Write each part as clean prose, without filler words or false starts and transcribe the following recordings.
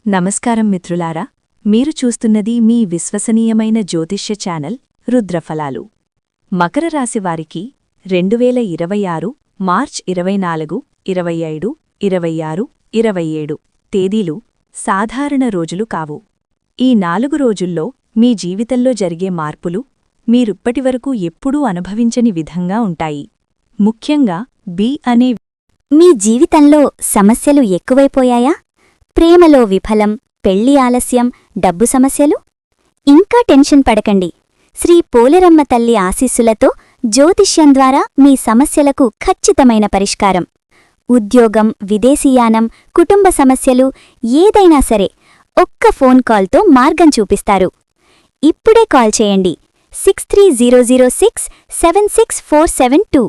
నమస్కారం మిత్రులారా, మీరు చూస్తున్నది మీ విశ్వసనీయమైన జ్యోతిష్య ఛానల్ రుద్రఫలాలు. మకర రాశివారికి 2026 మార్చ్ 24, 25, 26, 27 తేదీలు సాధారణ రోజులు కావు. ఈ 4 రోజుల్లో మీ జీవితంలో జరిగే మార్పులు మీరిప్పటివరకు ఎప్పుడూ అనుభవించని విధంగా ఉంటాయి. ముఖ్యంగా బి అనే మీ జీవితంలో సమస్యలు ఎక్కువైపోయాయా? ప్రేమలో విఫలం, పెళ్లి ఆలస్యం, డబ్బు సమస్యలు? ఇంకా టెన్షన్ పడకండి. శ్రీ పోలేరమ్మ తల్లి ఆశీస్సులతో జ్యోతిష్యం ద్వారా మీ సమస్యలకు ఖచ్చితమైన పరిష్కారం. ఉద్యోగం, విదేశీయానం, కుటుంబ సమస్యలు ఏదైనా సరే ఒక్క ఫోన్ కాల్తో మార్గం చూపిస్తారు. ఇప్పుడే కాల్ చేయండి 6300676472.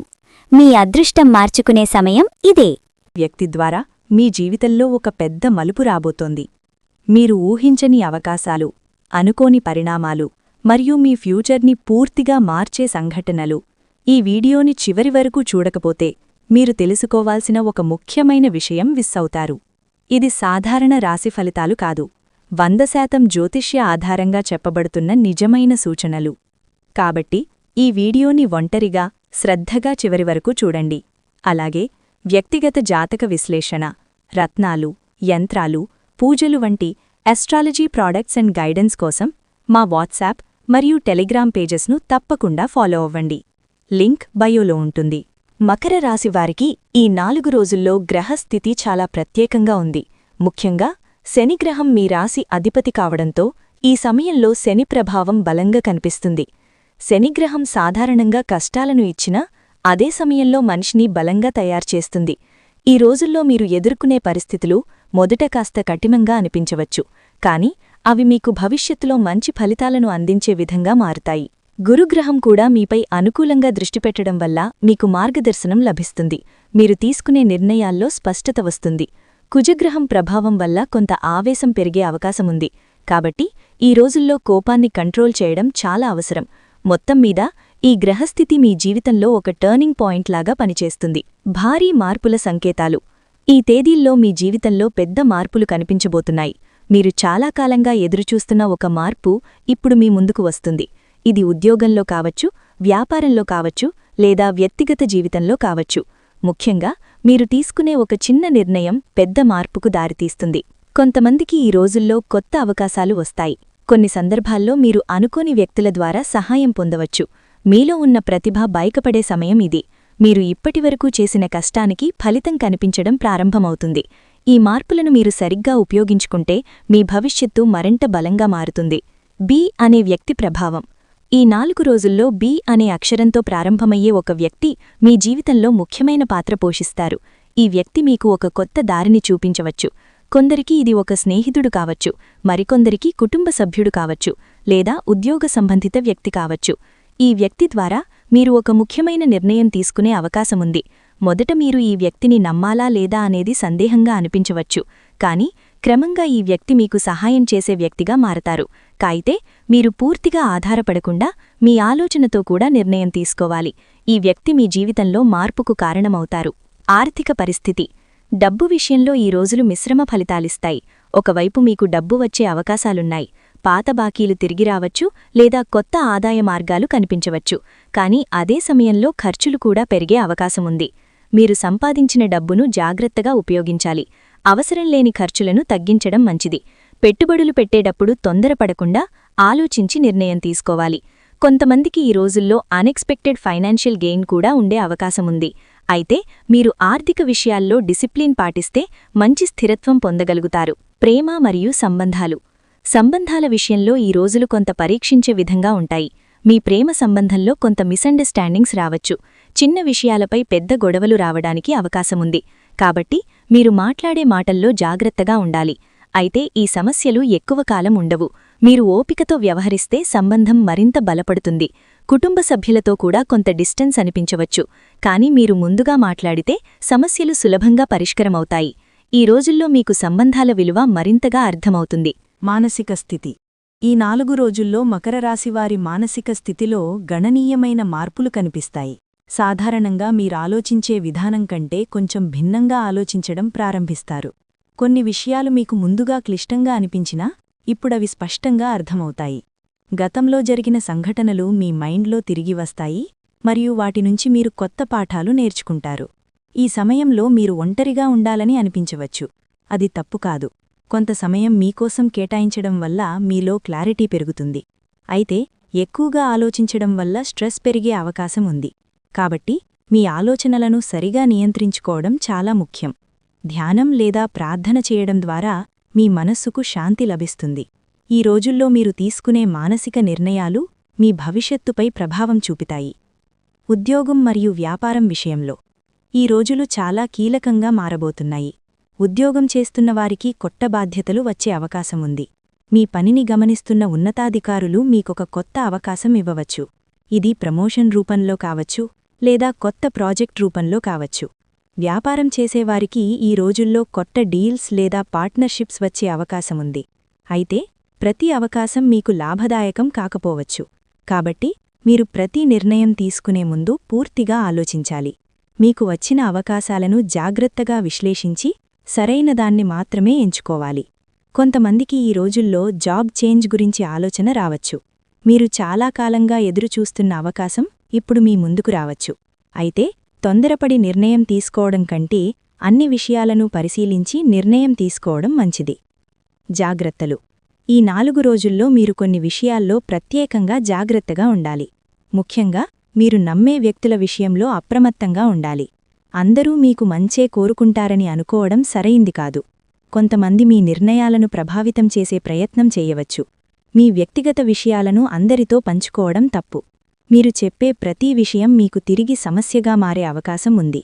మీ అదృష్టం మార్చుకునే సమయం ఇదే. వ్యక్తి ద్వారా మీ జీవితంలో ఒక పెద్ద మలుపు రాబోతోంది. మీరు ఊహించని అవకాశాలు, అనుకోని పరిణామాలు మరియు మీ ఫ్యూచర్ని పూర్తిగా మార్చే సంఘటనలు. ఈ వీడియోని చివరి వరకు చూడకపోతే మీరు తెలుసుకోవాల్సిన ఒక ముఖ్యమైన విషయం మిస్సవుతారు. ఇది సాధారణ రాశి ఫలితాలు కాదు, 100% జ్యోతిష్య ఆధారంగా చెప్పబడుతున్న నిజమైన సూచనలు. కాబట్టి ఈ వీడియోని ఒంటరిగా శ్రద్ధగా చివరి వరకు చూడండి. అలాగే వ్యక్తిగత జాతక విశ్లేషణ, రత్నాలు, యంత్రాలు, పూజలు వంటి ఆస్ట్రాలజీ ప్రాడక్ట్స్ అండ్ గైడెన్స్ కోసం మా వాట్సాప్ మరియు టెలిగ్రామ్ పేజెస్ను తప్పకుండా ఫాలో అవ్వండి. లింక్ బయోలో ఉంటుంది. మకర రాశివారికి ఈ 4 రోజుల్లో గ్రహస్థితి చాలా ప్రత్యేకంగా ఉంది. ముఖ్యంగా శనిగ్రహం మీ రాశి అధిపతి కావడంతో ఈ సమయంలో శని ప్రభావం బలంగా కనిపిస్తుంది. శనిగ్రహం సాధారణంగా కష్టాలను ఇచ్చినా అదే సమయంలో మనిషిని బలంగా తయారుచేస్తుంది. ఈ రోజుల్లో మీరు ఎదుర్కొనే పరిస్థితులు మొదట కాస్త కఠినంగా అనిపించవచ్చు, కాని అవి మీకు భవిష్యత్తులో మంచి ఫలితాలను అందించే విధంగా మారుతాయి. గురుగ్రహం కూడా మీపై అనుకూలంగా దృష్టిపెట్టడం వల్ల మీకు మార్గదర్శనం లభిస్తుంది. మీరు తీసుకునే నిర్ణయాల్లో స్పష్టత వస్తుంది. కుజగ్రహం ప్రభావం వల్ల కొంత ఆవేశం పెరిగే అవకాశముంది. కాబట్టి ఈ రోజుల్లో కోపాన్ని కంట్రోల్ చేయడం చాలా అవసరం. మొత్తం మీద ఈ గ్రహస్థితి మీ జీవితంలో ఒక టర్నింగ్ పాయింట్ లాగా పనిచేస్తుంది. భారీ మార్పుల సంకేతాలు. ఈ తేదీల్లో మీ జీవితంలో పెద్ద మార్పులు కనిపించబోతున్నాయి. మీరు చాలా కాలంగా ఎదురుచూస్తున్న ఒక మార్పు ఇప్పుడు మీ ముందుకు వస్తుంది. ఇది ఉద్యోగంలో కావచ్చు, వ్యాపారంలో కావచ్చు, లేదా వ్యక్తిగత జీవితంలో కావచ్చు. ముఖ్యంగా మీరు తీసుకునే ఒక చిన్న నిర్ణయం పెద్ద మార్పుకు దారితీస్తుంది. కొంతమందికి ఈ రోజుల్లో కొత్త అవకాశాలు వస్తాయి. కొన్ని సందర్భాల్లో మీరు అనుకోని వ్యక్తుల ద్వారా సహాయం పొందవచ్చు. మీలో ఉన్న ప్రతిభ బయటపడే సమయం ఇది. మీరు ఇప్పటివరకు చేసిన కష్టానికి ఫలితం కనిపించడం ప్రారంభమవుతుంది. ఈ మార్పులను మీరు సరిగ్గా ఉపయోగించుకుంటే మీ భవిష్యత్తు మరింత బలంగా మారుతుంది. బి అనే వ్యక్తి ప్రభావం. ఈ 4 రోజుల్లో బి అనే అక్షరంతో ప్రారంభమయ్యే ఒక వ్యక్తి మీ జీవితంలో ముఖ్యమైన పాత్ర పోషిస్తారు. ఈ వ్యక్తి మీకు ఒక కొత్త దారిని చూపించవచ్చు. కొందరికి ఇది ఒక స్నేహితుడు కావచ్చు, మరికొందరికి కుటుంబ సభ్యుడు కావచ్చు, లేదా ఉద్యోగ సంబంధిత వ్యక్తి కావచ్చు. ఈ వ్యక్తి ద్వారా మీరు ఒక ముఖ్యమైన నిర్ణయం తీసుకునే అవకాశముంది. మొదట మీరు ఈ వ్యక్తిని నమ్మాలా లేదా అనేది సందేహంగా అనిపించవచ్చు, కాని క్రమంగా ఈ వ్యక్తి మీకు సహాయం చేసే వ్యక్తిగా మారతారు. కాయితే మీరు పూర్తిగా ఆధారపడకుండా మీ ఆలోచనతో కూడా నిర్ణయం తీసుకోవాలి. ఈ వ్యక్తి మీ జీవితంలో మార్పుకు కారణమవుతారు. ఆర్థిక పరిస్థితి. డబ్బు విషయంలో ఈ రోజులు మిశ్రమ ఫలితాలిస్తాయి. ఒకవైపు మీకు డబ్బు వచ్చే అవకాశాలున్నాయి. పాత బాకీలు తిరిగి రావచ్చు, లేదా కొత్త ఆదాయ మార్గాలు కనిపించవచ్చు. కాని అదే సమయంలో ఖర్చులు కూడా పెరిగే అవకాశముంది. మీరు సంపాదించిన డబ్బును జాగ్రత్తగా ఉపయోగించాలి. అవసరం లేని ఖర్చులను తగ్గించడం మంచిది. పెట్టుబడులు పెట్టేటప్పుడు తొందరపడకుండా ఆలోచించి నిర్ణయం తీసుకోవాలి. కొంతమందికి ఈ రోజుల్లో అన్ఎక్స్పెక్టెడ్ ఫైనాన్షియల్ గెయిన్ కూడా ఉండే అవకాశముంది. అయితే మీరు ఆర్థిక విషయాల్లో డిసిప్లిన్ పాటిస్తే మంచి స్థిరత్వం పొందగలుగుతారు. ప్రేమ మరియు సంబంధాలు. సంబంధాల విషయంలో ఈ రోజులు కొంత పరీక్షించే విధంగా ఉంటాయి. మీ ప్రేమ సంబంధంలో కొంత మిస్అండర్స్టాండింగ్స్ రావచ్చు. చిన్న విషయాలపై పెద్ద గొడవలు రావడానికి అవకాశముంది. కాబట్టి మీరు మాట్లాడే మాటల్లో జాగ్రత్తగా ఉండాలి. అయితే ఈ సమస్యలు ఎక్కువ కాలం ఉండవు. మీరు ఓపికతో వ్యవహరిస్తే సంబంధం మరింత బలపడుతుంది. కుటుంబ సభ్యులతో కూడా కొంత డిస్టెన్స్ అనిపించవచ్చు, కానీ మీరు ముందుగా మాట్లాడితే సమస్యలు సులభంగా పరిష్కరమవుతాయి. ఈ రోజుల్లో మీకు సంబంధాల విలువ మరింతగా అర్థమవుతుంది. మానసిక స్థితి. ఈ 4 రోజుల్లో మకర రాశివారి మానసిక స్థితిలో గణనీయమైన మార్పులు కనిపిస్తాయి. సాధారణంగా మీరాలోచించే విధానం కంటే కొంచెం భిన్నంగా ఆలోచించడం ప్రారంభిస్తారు. కొన్ని విషయాలు మీకు ముందుగా క్లిష్టంగా అనిపించినా ఇప్పుడవి స్పష్టంగా అర్థమవుతాయి. గతంలో జరిగిన సంఘటనలు మీ మైండ్లో తిరిగి వస్తాయి మరియు వాటినుంచి మీరు కొత్త పాఠాలు నేర్చుకుంటారు. ఈ సమయంలో మీరు ఒంటరిగా ఉండాలని అనిపించవచ్చు. అది తప్పు కాదు. కొంత సమయం మీకోసం కేటాయించడం వల్ల మీలో క్లారిటీ పెరుగుతుంది. అయితే ఎక్కువగా ఆలోచించడం వల్ల స్ట్రెస్ పెరిగే అవకాశం ఉంది. కాబట్టి మీ ఆలోచనలను సరిగా నియంత్రించుకోవడం చాలా ముఖ్యం. ధ్యానం లేదా ప్రార్థన చేయడం ద్వారా మీ మనస్సుకు శాంతి లభిస్తుంది. ఈ రోజుల్లో మీరు తీసుకునే మానసిక నిర్ణయాలు మీ భవిష్యత్తుపై ప్రభావం చూపుతాయి. ఉద్యోగం మరియు వ్యాపారం విషయంలో ఈ రోజులు చాలా కీలకంగా మారబోతున్నాయి. ఉద్యోగం చేస్తున్నవారికి కొత్త బాధ్యతలు వచ్చే అవకాశం ఉంది. మీ పనిని గమనిస్తున్న ఉన్నతాధికారులు మీకొక కొత్త అవకాశం ఇవ్వవచ్చు. ఇది ప్రమోషన్ రూపంలో కావచ్చు లేదా కొత్త ప్రాజెక్ట్ రూపంలో కావచ్చు. వ్యాపారం చేసేవారికి ఈ రోజుల్లో కొత్త డీల్స్ లేదా పార్ట్నర్షిప్స్ వచ్చే అవకాశముంది. అయితే ప్రతి అవకాశం మీకు లాభదాయకం కాకపోవచ్చు. కాబట్టి మీరు ప్రతి నిర్ణయం తీసుకునే ముందు పూర్తిగా ఆలోచించాలి. మీకు వచ్చిన అవకాశాలను జాగ్రత్తగా విశ్లేషించి సరైనదాన్ని మాత్రమే ఎంచుకోవాలి. కొంతమందికి ఈ రోజుల్లో జాబ్ చేంజ్ గురించి ఆలోచన రావచ్చు. మీరు చాలా కాలంగా ఎదురుచూస్తున్న అవకాశం ఇప్పుడు మీ ముందుకు రావచ్చు. అయితే తొందరపడి నిర్ణయం తీసుకోవడం కంటే అన్ని విషయాలను పరిశీలించి నిర్ణయం తీసుకోవడం మంచిది. జాగ్రత్తలు. ఈ 4 రోజుల్లో మీరు కొన్ని విషయాల్లో ప్రత్యేకంగా జాగ్రత్తగా ఉండాలి. ముఖ్యంగా మీరు నమ్మే వ్యక్తుల విషయంలో అప్రమత్తంగా ఉండాలి. అందరూ మీకు మంచే కోరుకుంటారని అనుకోవడం సరైంది కాదు. కొంతమంది మీ నిర్ణయాలను ప్రభావితం చేసే ప్రయత్నం చేయవచ్చు. మీ వ్యక్తిగత విషయాలను అందరితో పంచుకోవడం తప్పు. మీరు చెప్పే ప్రతి విషయం మీకు తిరిగి సమస్యగా మారే అవకాశం ఉంది.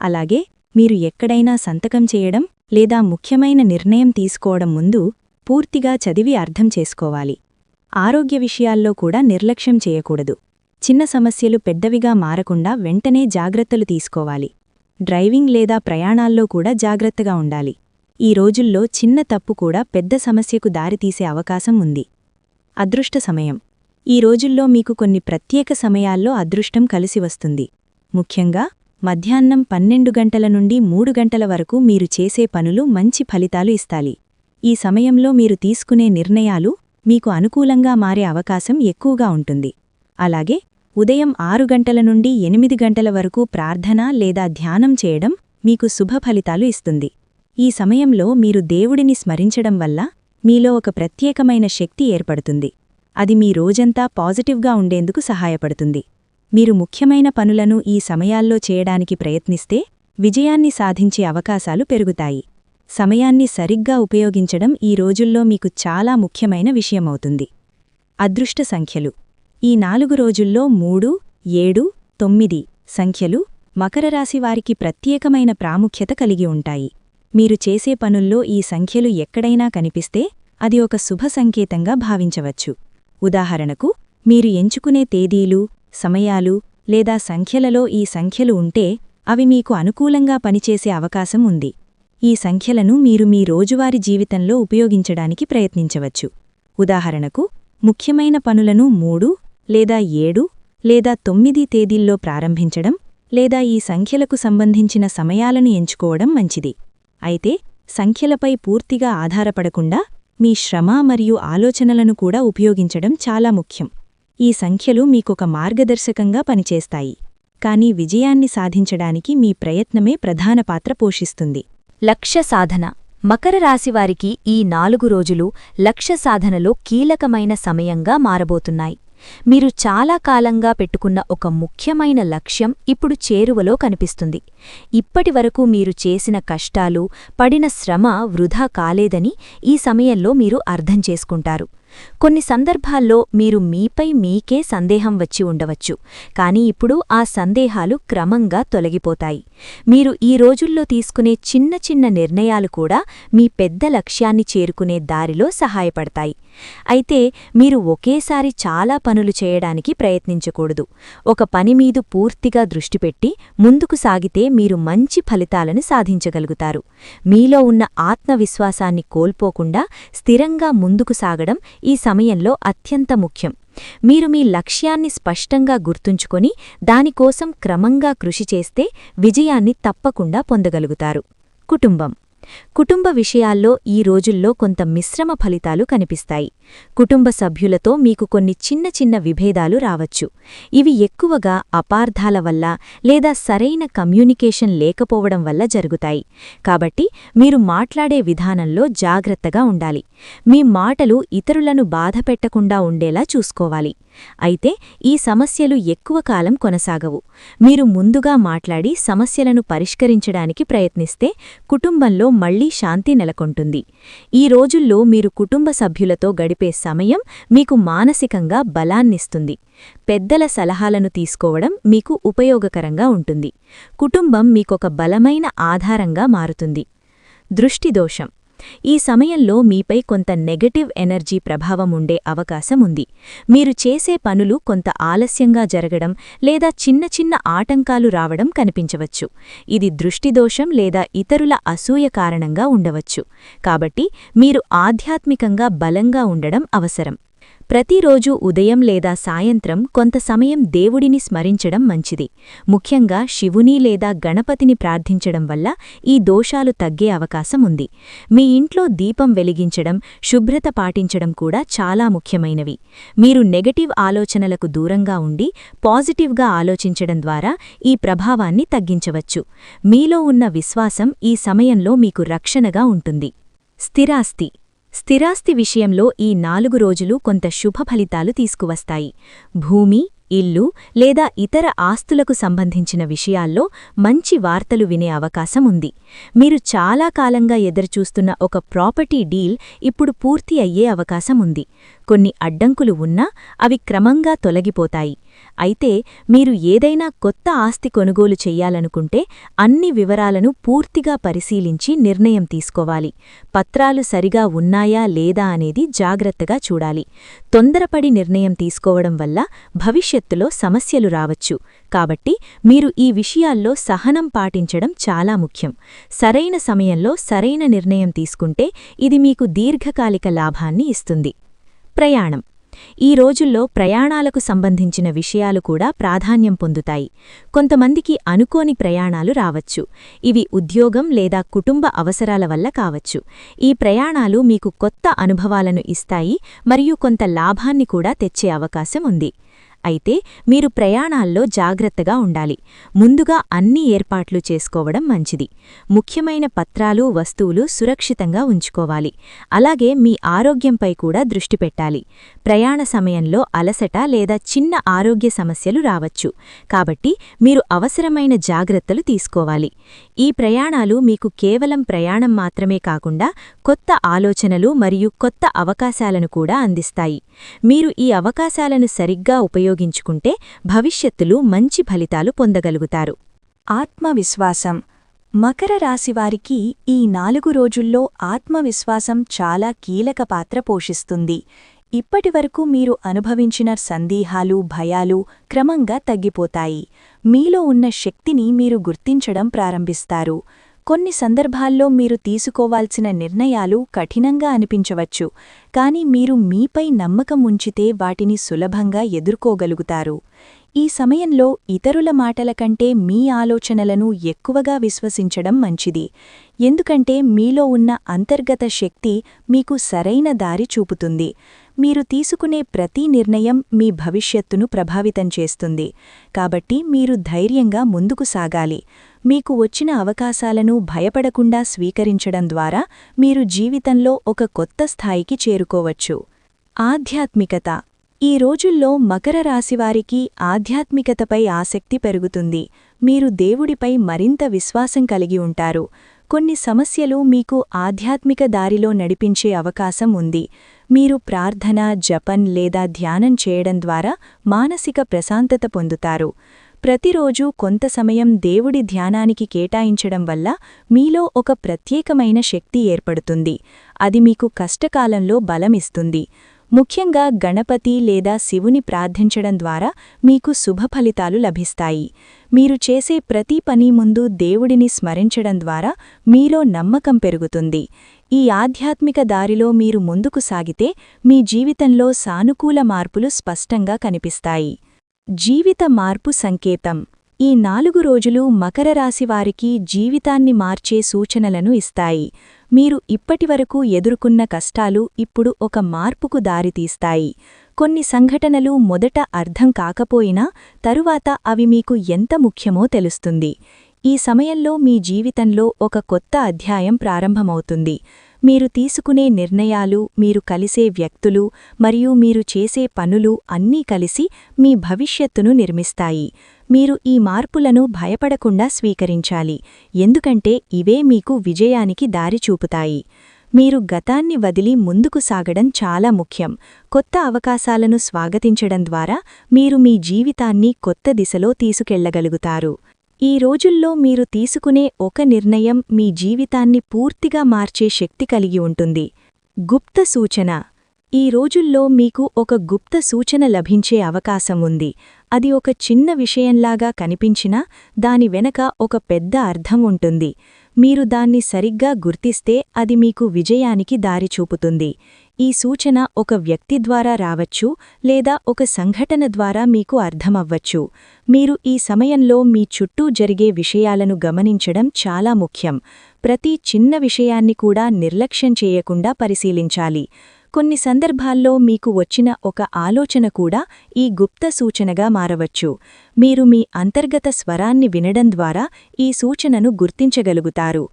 అలాగే మీరు ఎక్కడైనా సంతకం చేయడం లేదా ముఖ్యమైన నిర్ణయం తీసుకోవడం ముందు పూర్తిగా చదివి అర్థం చేసుకోవాలి. ఆరోగ్య విషయాల్లో కూడా నిర్లక్ష్యం చేయకూడదు. చిన్న సమస్యలు పెద్దవిగా మారకుండా వెంటనే జాగ్రత్తలు తీసుకోవాలి. డ్రైవింగ్ లేదా ప్రయాణాల్లో కూడా జాగ్రత్తగా ఉండాలి. ఈ రోజుల్లో చిన్న తప్పు కూడా పెద్ద సమస్యకు దారితీసే అవకాశం ఉంది. అదృష్ట సమయం. ఈ రోజుల్లో మీకు కొన్ని ప్రత్యేక సమయాల్లో అదృష్టం కలిసి వస్తుంది. ముఖ్యంగా మధ్యాహ్నం 12 గంటల నుండి 3 గంటల వరకు మీరు చేసే పనులు మంచి ఫలితాలు ఇస్తాయి. ఈ సమయంలో మీరు తీసుకునే నిర్ణయాలు మీకు అనుకూలంగా మారే అవకాశం ఎక్కువగా ఉంటుంది. అలాగే ఉదయం 6 గంటల నుండి 8 గంటల వరకు ప్రార్థన లేదా ధ్యానం చేయడం మీకు శుభ ఫలితాలు ఇస్తుంది. ఈ సమయంలో మీరు దేవుడిని స్మరించడం వల్ల మీలో ఒక ప్రత్యేకమైన శక్తి ఏర్పడుతుంది. అది మీ రోజంతా పాజిటివ్గా ఉండేందుకు సహాయపడుతుంది. మీరు ముఖ్యమైన పనులను ఈ సమయాల్లో చేయడానికి ప్రయత్నిస్తే విజయాన్ని సాధించే అవకాశాలు పెరుగుతాయి. సమయాన్ని సరిగ్గా ఉపయోగించడం ఈ రోజుల్లో మీకు చాలా ముఖ్యమైన విషయమవుతుంది. అదృష్ట సంఖ్యలు. ఈ 4 రోజుల్లో 3, 7, 9 సంఖ్యలు మకర రాశి వారికి ప్రత్యేకమైన ప్రాముఖ్యత కలిగి ఉంటాయి. మీరు చేసే పనుల్లో ఈ సంఖ్యలు ఎక్కడైనా కనిపిస్తే అది ఒక శుభ సంకేతంగా భావించవచ్చు. ఉదాహరణకు మీరు ఎంచుకునే తేదీలు, సమయాలు లేదా సంఖ్యలలో ఈ సంఖ్యలు ఉంటే అవి మీకు అనుకూలంగా పనిచేసే అవకాశం ఉంది. ఈ సంఖ్యలను మీరు మీ రోజువారీ జీవితంలో ఉపయోగించడానికి ప్రయత్నించవచ్చు. ఉదాహరణకు ముఖ్యమైన పనులను 3 లేదా 7 లేదా 9 తేదీల్లో ప్రారంభించడం లేదా ఈ సంఖ్యలకు సంబంధించిన సమయాలను ఎంచుకోవడం మంచిది. అయితే సంఖ్యలపై పూర్తిగా ఆధారపడకుండా మీ శ్రమ మరియు ఆలోచనలను కూడా ఉపయోగించడం చాలా ముఖ్యం. ఈ సంఖ్యలు మీకొక మార్గదర్శకంగా పనిచేస్తాయి, కానీ విజయాన్ని సాధించడానికి మీ ప్రయత్నమే ప్రధాన పాత్ర పోషిస్తుంది. లక్ష్య సాధన. మకర రాశివారికి ఈ 4 రోజులు లక్ష్య సాధనలో కీలకమైన సమయంగా మారబోతున్నాయి. మీరు చాలా కాలంగా పెట్టుకున్న ఒక ముఖ్యమైన లక్ష్యం ఇప్పుడు చేరువలో కనిపిస్తుంది. ఇప్పటివరకు మీరు చేసిన కష్టాలు, పడిన శ్రమ వృధా కాలేదని ఈ సమయంలో మీరు అర్థం చేసుకుంటారు. కొన్ని సందర్భాల్లో మీరు మీపై మీకే సందేహం వచ్చి ఉండవచ్చు, కానీ ఇప్పుడు ఆ సందేహాలు క్రమంగా తొలగిపోతాయి. మీరు ఈ రోజుల్లో తీసుకునే చిన్న చిన్న నిర్ణయాలు కూడా మీ పెద్ద లక్ష్యాన్ని చేరుకునే దారిలో సహాయపడతాయి. అయితే మీరు ఒకేసారి చాలా పనులు చేయడానికి ప్రయత్నించకూడదు. ఒక పని మీద పూర్తిగా దృష్టి పెట్టి ముందుకు సాగితే మీరు మంచి ఫలితాలను సాధించగలుగుతారు. మీలో ఉన్న ఆత్మవిశ్వాసాన్ని కోల్పోకుండా స్థిరంగా ముందుకు సాగడం ఈ సమయంలో అత్యంత ముఖ్యం. మీరు మీ లక్ష్యాన్ని స్పష్టంగా గుర్తుంచుకొని దానికోసం క్రమంగా కృషి చేస్తే విజయాన్ని తప్పకుండా పొందగలుగుతారు. కుటుంబం. కుటుంబ విషయాల్లో ఈ రోజుల్లో కొంత మిశ్రమ ఫలితాలు కనిపిస్తాయి. కుటుంబ సభ్యులతో మీకు కొన్ని చిన్న చిన్న విభేదాలు రావచ్చు. ఇవి ఎక్కువగా అపార్థాల వల్ల లేదా సరైన కమ్యూనికేషన్ లేకపోవడం వల్ల జరుగుతాయి. కాబట్టి మీరు మాట్లాడే విధానంలో జాగ్రత్తగా ఉండాలి. మీ మాటలు ఇతరులను బాధపెట్టకుండా ఉండేలా చూసుకోవాలి. అయితే ఈ సమస్యలు ఎక్కువ కాలం కొనసాగవు. మీరు ముందుగా మాట్లాడి సమస్యలను పరిష్కరించడానికి ప్రయత్నిస్తే కుటుంబంలో మళ్లీ శాంతి నెలకొంటుంది. ఈ రోజుల్లో మీరు కుటుంబ సభ్యులతో గడిపే సమయం మీకు మానసికంగా బలాన్నిస్తుంది. పెద్దల సలహాలను తీసుకోవడం మీకు ఉపయోగకరంగా ఉంటుంది. కుటుంబం మీకొక బలమైన ఆధారంగా మారుతుంది. దృష్టిదోషం. ఈ సమయంలో మీపై కొంత నెగటివ్ ఎనర్జీ ప్రభావం ఉండే అవకాశం ఉంది. మీరు చేసే పనులు కొంత ఆలస్యంగా జరగడం లేదా చిన్న చిన్న ఆటంకాలు రావడం కనిపించవచ్చు. ఇది దృష్టిదోషం లేదా ఇతరుల అసూయ కారణంగా ఉండవచ్చు. కాబట్టి మీరు ఆధ్యాత్మికంగా బలంగా ఉండడం అవసరం. ప్రతిరోజూ ఉదయం లేదా సాయంత్రం కొంత సమయం దేవుడిని స్మరించడం మంచిది. ముఖ్యంగా శివుని లేదా గణపతిని ప్రార్థించడం వల్ల ఈ దోషాలు తగ్గే అవకాశం ఉంది. మీ ఇంట్లో దీపం వెలిగించడం, శుభ్రత పాటించడం కూడా చాలా ముఖ్యమైనవి. మీరు నెగటివ్ ఆలోచనలకు దూరంగా ఉండి పాజిటివ్గా ఆలోచించడం ద్వారా ఈ ప్రభావాన్ని తగ్గించవచ్చు. మీలో ఉన్న విశ్వాసం ఈ సమయంలో మీకు రక్షణగా ఉంటుంది. స్థిరాస్తి విషయంలో ఈ 4 రోజులు కొంత శుభ ఫలితాలు తీసుకువస్తాయి. భూమి, ఇల్లు లేదా ఇతర ఆస్తులకు సంబంధించిన విషయాల్లో మంచి వార్తలు వినే అవకాశం ఉంది. మీరు చాలా కాలంగా ఎదురుచూస్తున్న ఒక ప్రాపర్టీ డీల్ ఇప్పుడు పూర్తి అయ్యే అవకాశం ఉంది. కొన్ని అడ్డంకులు ఉన్నా అవి క్రమంగా తొలగిపోతాయి. అయితే మీరు ఏదైనా కొత్త ఆస్తి కొనుగోలు చెయ్యాలనుకుంటే అన్ని వివరాలను పూర్తిగా పరిశీలించి నిర్ణయం తీసుకోవాలి. పత్రాలు సరిగా ఉన్నాయా లేదా అనేది జాగ్రత్తగా చూడాలి. తొందరపడి నిర్ణయం తీసుకోవడం వల్ల భవిష్యత్తులో సమస్యలు రావచ్చు. కాబట్టి మీరు ఈ విషయాల్లో సహనం పాటించడం చాలా ముఖ్యం. సరైన సమయంలో సరైన నిర్ణయం తీసుకుంటే ఇది మీకు దీర్ఘకాలిక లాభాన్ని ఇస్తుంది. ప్రయాణం. ఈ రోజుల్లో ప్రయాణాలకు సంబంధించిన విషయాలు కూడా ప్రాధాన్యం పొందుతాయి. కొంతమందికి అనుకోని ప్రయాణాలు రావచ్చు. ఇవి ఉద్యోగం లేదా కుటుంబ అవసరాల వల్ల కావచ్చు. ఈ ప్రయాణాలు మీకు కొత్త అనుభవాలను ఇస్తాయి మరియు కొంత లాభాన్ని కూడా తెచ్చే అవకాశం ఉంది. అయితే మీరు ప్రయాణాల్లో జాగ్రత్తగా ఉండాలి. ముందుగా అన్ని ఏర్పాట్లు చేసుకోవడం మంచిది. ముఖ్యమైన పత్రాలు, వస్తువులు సురక్షితంగా ఉంచుకోవాలి. అలాగే మీ ఆరోగ్యంపై కూడా దృష్టి పెట్టాలి. ప్రయాణ సమయంలో అలసట లేదా చిన్న ఆరోగ్య సమస్యలు రావచ్చు. కాబట్టి మీరు అవసరమైన జాగ్రత్తలు తీసుకోవాలి. ఈ ప్రయాణాలు మీకు కేవలం ప్రయాణం మాత్రమే కాకుండా కొత్త ఆలోచనలు మరియు కొత్త అవకాశాలను కూడా అందిస్తాయి. మీరు ఈ అవకాశాలను సరిగ్గా ఉపయోగించుకుంటే భవిష్యత్తులో మంచి ఫలితాలు పొందగలుగుతారు. ఆత్మవిశ్వాసం. మకర రాశివారికి ఈ 4 రోజుల్లో ఆత్మవిశ్వాసం చాలా కీలక పాత్ర పోషిస్తుంది. ఇప్పటివరకు మీరు అనుభవించిన సందేహాలు, భయాలు క్రమంగా తగ్గిపోతాయి. మీలో ఉన్న శక్తిని మీరు గుర్తించడం ప్రారంభిస్తారు. కొన్ని సందర్భాల్లో మీరు తీసుకోవాల్సిన నిర్ణయాలు కఠినంగా అనిపించవచ్చు, కానీ మీరు మీపై నమ్మకం ఉంచితే వాటిని సులభంగా ఎదుర్కోగలుగుతారు. ఈ సమయంలో ఇతరుల మాటల కంటే మీ ఆలోచనలను ఎక్కువగా విశ్వసించడం మంచిది. ఎందుకంటే మీలో ఉన్న అంతర్గత శక్తి మీకు సరైన దారి చూపుతుంది. మీరు తీసుకునే ప్రతి నిర్ణయం మీ భవిష్యత్తును ప్రభావితం చేస్తుంది. కాబట్టి మీరు ధైర్యంగా ముందుకు సాగాలి. మీకు వచ్చిన అవకాశాలను భయపడకుండా స్వీకరించడం ద్వారా మీరు జీవితంలో ఒక కొత్త స్థాయికి చేరుకోవచ్చు. ఆధ్యాత్మికత. ఈ రోజుల్లో మకర రాశివారికి ఆధ్యాత్మికతపై ఆసక్తి పెరుగుతుంది. మీరు దేవుడిపై మరింత విశ్వాసం కలిగి ఉంటారు. కొన్ని సమస్యలు మీకు ఆధ్యాత్మిక దారిలో నడిపించే అవకాశం ఉంది. మీరు ప్రార్థన, జపం లేదా ధ్యానం చేయడం ద్వారా మానసిక ప్రశాంతత పొందుతారు. ప్రతిరోజూ కొంత సమయం దేవుడి ధ్యానానికి కేటాయించడం వల్ల మీలో ఒక ప్రత్యేకమైన శక్తి ఏర్పడుతుంది. అది మీకు కష్టకాలంలో బలమిస్తుంది. ముఖ్యంగా గణపతి లేదా శివుని ప్రార్థించడం ద్వారా మీకు శుభఫలితాలు లభిస్తాయి. మీరు చేసే ప్రతి పని ముందు దేవుడిని స్మరించడం ద్వారా మీలో నమ్మకం పెరుగుతుంది. ఈ ఆధ్యాత్మిక దారిలో మీరు ముందుకు సాగితే మీ జీవితంలో సానుకూల మార్పులు స్పష్టంగా కనిపిస్తాయి. జీవిత మార్పు సంకేతం. ఈ 4 రోజులు మకర రాశివారికి జీవితాన్ని మార్చే సూచనలను ఇస్తాయి. మీరు ఇప్పటివరకు ఎదుర్కొన్న కష్టాలు ఇప్పుడు ఒక మార్పుకు దారితీస్తాయి. కొన్ని సంఘటనలు మొదట అర్థం కాకపోయినా తరువాత అవి మీకు ఎంత ముఖ్యమో తెలుస్తుంది. ఈ సమయంలో మీ జీవితంలో ఒక కొత్త అధ్యాయం ప్రారంభమవుతుంది. మీరు తీసుకునే నిర్ణయాలు, మీరు కలిసే వ్యక్తులు మరియు మీరు చేసే పనులు అన్నీ కలిసి మీ భవిష్యత్తును నిర్మిస్తాయి. మీరు ఈ మార్పులను భయపడకుండా స్వీకరించాలి, ఎందుకంటే ఇవే మీకు విజయానికి దారి చూపుతాయి. మీరు గతాన్ని వదిలి ముందుకు సాగడం చాలా ముఖ్యం. కొత్త అవకాశాలను స్వాగతించడం ద్వారా మీరు మీ జీవితాన్ని కొత్త దిశలో తీసుకెళ్లగలుగుతారు. ఈ రోజుల్లో మీరు తీసుకునే ఒక నిర్ణయం మీ జీవితాన్ని పూర్తిగా మార్చే శక్తి కలిగి ఉంటుంది. గుప్త సూచన. ఈ రోజుల్లో మీకు ఒక గుప్త సూచన లభించే అవకాశం ఉంది. అది ఒక చిన్న విషయంలాగా కనిపించినా దాని వెనక ఒక పెద్ద అర్థం ఉంటుంది. మీరు దాన్ని సరిగ్గా గుర్తిస్తే అది మీకు విజయానికి దారి చూపుతుంది. ఈ సూచన ఒక వ్యక్తి ద్వారా రావచ్చు లేదా ఒక సంఘటన ద్వారా మీకు అర్థమవ్వచ్చు. మీరు ఈ సమయంలో మీ చుట్టూ జరిగే విషయాలను గమనించడం చాలా ముఖ్యం. ప్రతి చిన్న విషయాన్ని కూడా నిర్లక్ష్యం చేయకుండా పరిశీలించాలి. కొన్ని సందర్భాల్లో మీకు వచ్చిన ఒక ఆలోచన కూడా ఈ గుప్త సూచనగా మారవచ్చు. మీరు మీ అంతర్గత స్వరాన్ని వినడం ద్వారా ఈ సూచనను గుర్తించగలుగుతారు.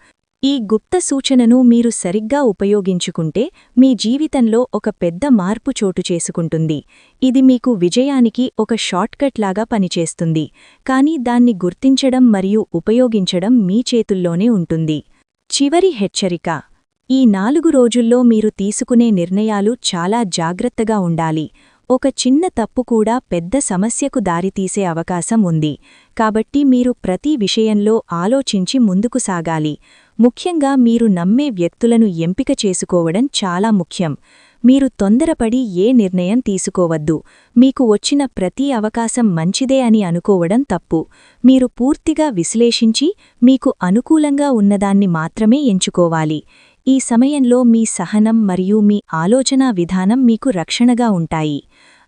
ఈ గుప్త సూచనను మీరు సరిగ్గా ఉపయోగించుకుంటే మీ జీవితంలో ఒక పెద్ద మార్పు చోటు చేసుకుంటుంది. ఇది మీకు విజయానికి ఒక షార్ట్కట్ లాగా పనిచేస్తుంది, కానీ దాన్ని గుర్తించడం మరియు ఉపయోగించడం మీ చేతుల్లోనే ఉంటుంది. చివరి హెచ్చరిక. ఈ 4 రోజుల్లో మీరు తీసుకునే నిర్ణయాలు చాలా జాగ్రత్తగా ఉండాలి. ఒక చిన్న తప్పు కూడా పెద్ద సమస్యకు దారితీసే అవకాశం ఉంది. కాబట్టి మీరు ప్రతి విషయంలో ఆలోచించి ముందుకు సాగాలి. ముఖ్యంగా మీరు నమ్మే వ్యక్తులను ఎంపిక చేసుకోవడం చాలా ముఖ్యం. మీరు తొందరపడి ఏ నిర్ణయం తీసుకోవద్దు. మీకు వచ్చిన ప్రతి అవకాశం మంచిదే అని అనుకోవడం తప్పు. మీరు పూర్తిగా విశ్లేషించి మీకు అనుకూలంగా ఉన్నదాన్ని మాత్రమే ఎంచుకోవాలి. ఈ సమయంలో మీ సహనం మరియు మీ ఆలోచనా విధానం మీకు రక్షణగా ఉంటాయి.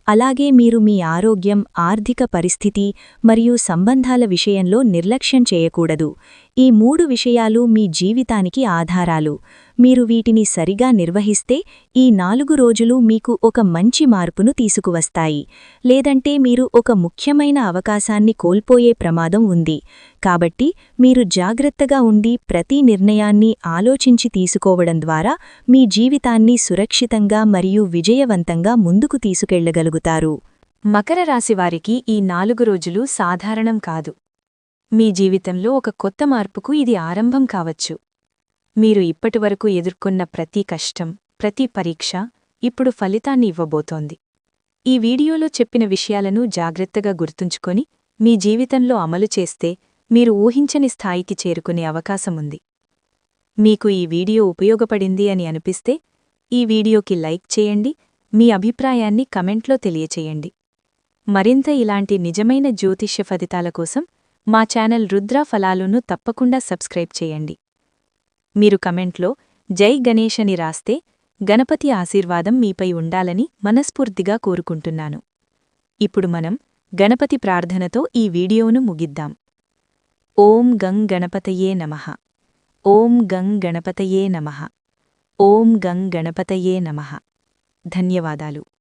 అలాగే మీరు మీ ఆరోగ్యం, ఆర్థిక పరిస్థితి మరియు సంబంధాల విషయంలో నిర్లక్ష్యం చేయకూడదు. ఈ 3 విషయాలు మీ జీవితానికి ఆధారాలు. మీరు వీటిని సరిగా నిర్వహిస్తే ఈ 4 రోజులు మీకు ఒక మంచి మార్పును తీసుకువస్తాయి. లేదంటే మీరు ఒక ముఖ్యమైన అవకాశాన్ని కోల్పోయే ప్రమాదం ఉంది. కాబట్టి మీరు జాగ్రత్తగా ఉండి ప్రతి నిర్ణయాన్ని ఆలోచించి తీసుకోవడం ద్వారా మీ జీవితాన్ని సురక్షితంగా మరియు విజయవంతంగా ముందుకు తీసుకెళ్లగలుగుతారు. మకర రాశివారికి ఈ 4 రోజులు సాధారణం కాదు. మీ జీవితంలో ఒక కొత్త మార్పుకు ఇది ఆరంభం కావచ్చు. మీరు ఇప్పటివరకు ఎదుర్కొన్న ప్రతి కష్టం, ప్రతి పరీక్ష ఇప్పుడు ఫలితాన్ని ఇవ్వబోతోంది. ఈ వీడియోలో చెప్పిన విషయాలను జాగ్రత్తగా గుర్తుంచుకొని మీ జీవితంలో అమలు చేస్తే మీరు ఊహించని స్థాయికి చేరుకునే అవకాశముంది. మీకు ఈ వీడియో ఉపయోగపడింది అని అనిపిస్తే ఈ వీడియోకి లైక్ చేయండి, మీ అభిప్రాయాన్ని కమెంట్లో తెలియచేయండి. మరింత ఇలాంటి నిజమైన జ్యోతిష్య ఫలితాల కోసం మా ఛానల్ రుద్ర ఫలాలును తప్పకుండా సబ్స్క్రైబ్ చేయండి. మీరు కమెంట్లో జై గణేష్ అని రాస్తే గణపతి ఆశీర్వాదం మీపై ఉండాలని మనస్ఫూర్తిగా కోరుకుంటున్నాను. ఇప్పుడు మనం గణపతి ప్రార్థనతో ఈ వీడియోను ముగిద్దాం. ఓం గం గణపతయే నమః. ఓం గం గణపతయే నమః. ఓం గం గణపతయే నమః. ధన్యవాదాలు.